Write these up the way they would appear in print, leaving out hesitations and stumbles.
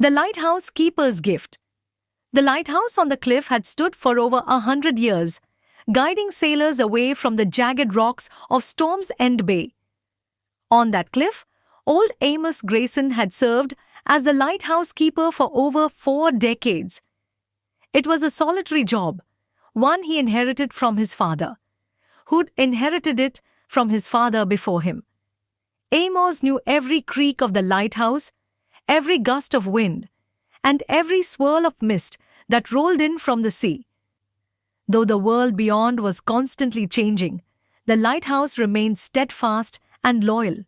The lighthouse keeper's gift. The lighthouse on the cliff had stood for over 100 years, guiding sailors away from the jagged rocks of Storm's End Bay. On that cliff, old Amos Grayson had served as the lighthouse keeper for over 4 decades. It was a solitary job, one he inherited from his father, who'd inherited it from his father before him. Amos knew every creak of the lighthouse, every gust of wind, and every swirl of mist that rolled in from the sea. Though the world beyond was constantly changing, the lighthouse remained steadfast and loyal.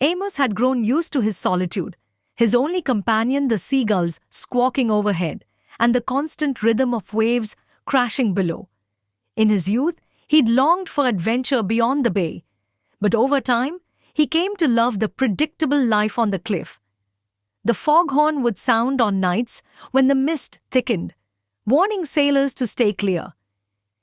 Amos had grown used to his solitude, his only companion the seagulls squawking overhead, and the constant rhythm of waves crashing below. In his youth, he'd longed for adventure beyond the bay, but over time, he came to love the predictable life on the cliff. The foghorn would sound on nights when the mist thickened, warning sailors to stay clear.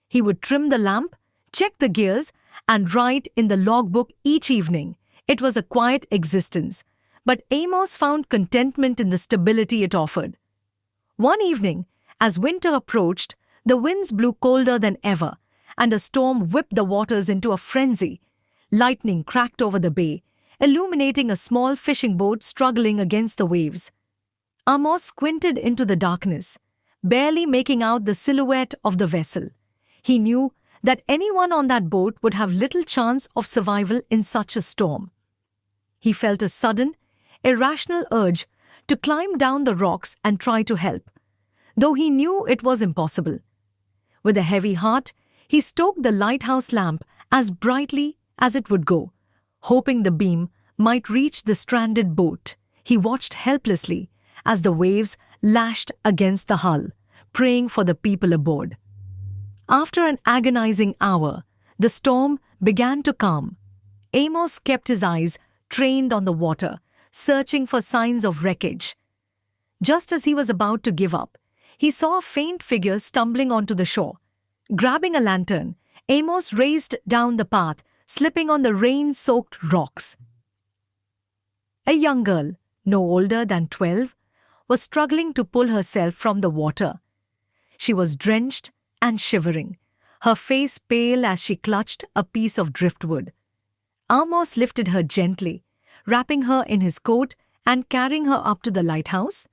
He would trim the lamp, check the gears, and write in the logbook each evening. It was a quiet existence, but Amos found contentment in the stability it offered. One evening, as winter approached, the winds blew colder than ever, and a storm whipped the waters into a frenzy. Lightning cracked over the bay, illuminating a small fishing boat struggling against the waves. Amos squinted into the darkness, barely making out the silhouette of the vessel. He knew that anyone on that boat would have little chance of survival in such a storm. He felt a sudden, irrational urge to climb down the rocks and try to help, though he knew it was impossible. With a heavy heart, he stoked the lighthouse lamp as brightly as it would go, hoping the beam might reach the stranded boat. He watched helplessly as the waves lashed against the hull, praying for the people aboard. After an agonizing hour, the storm began to calm. Amos kept his eyes trained on the water, searching for signs of wreckage. Just as he was about to give up, he saw a faint figure stumbling onto the shore. Grabbing a lantern, Amos raced down the path, slipping on the rain-soaked rocks. A young girl, no older than 12, was struggling to pull herself from the water. She was drenched and shivering, her face pale as she clutched a piece of driftwood. Amos lifted her gently, wrapping her in his coat and carrying her up to the lighthouse.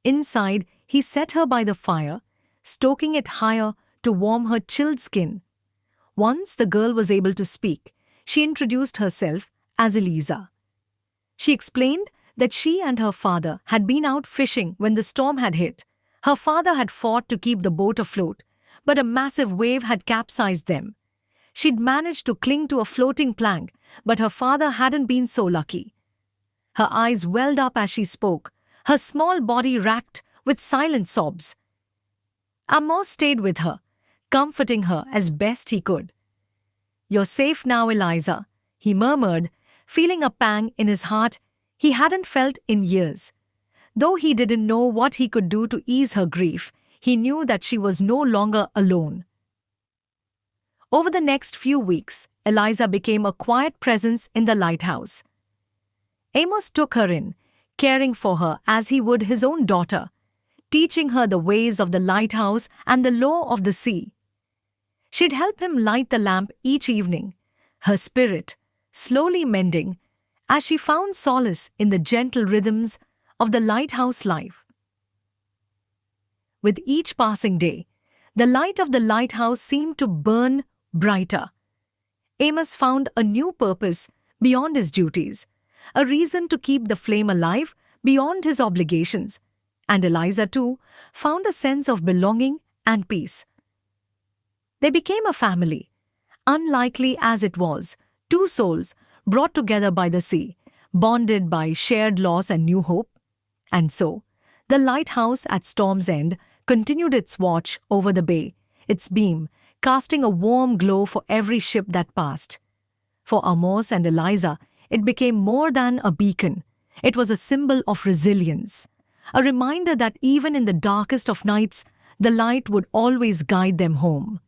Inside, he set her by the fire, stoking it higher to warm her chilled skin. Once the girl was able to speak, she introduced herself as Eliza. She explained that she and her father had been out fishing when the storm had hit. Her father had fought to keep the boat afloat, but a massive wave had capsized them. She'd managed to cling to a floating plank, but her father hadn't been so lucky. Her eyes welled up as she spoke, her small body racked with silent sobs. Amos stayed with her, comforting her as best he could. "You're safe now, Eliza," he murmured, feeling a pang in his heart he hadn't felt in years. Though he didn't know what he could do to ease her grief, he knew that she was no longer alone. Over the next few weeks, Eliza became a quiet presence in the lighthouse. Amos took her in, caring for her as he would his own daughter, teaching her the ways of the lighthouse and the law of the sea. She'd help him light the lamp each evening, her spirit slowly mending as she found solace in the gentle rhythms of the lighthouse life. With each passing day, the light of the lighthouse seemed to burn brighter. Amos found a new purpose beyond his duties, a reason to keep the flame alive beyond his obligations, and Eliza, too, found a sense of belonging and peace. They became a family, unlikely as it was, two souls brought together by the sea, bonded by shared loss and new hope. And so, the lighthouse at Storm's End continued its watch over the bay, its beam casting a warm glow for every ship that passed. For Amos and Eliza, it became more than a beacon. It was a symbol of resilience, a reminder that even in the darkest of nights, the light would always guide them home.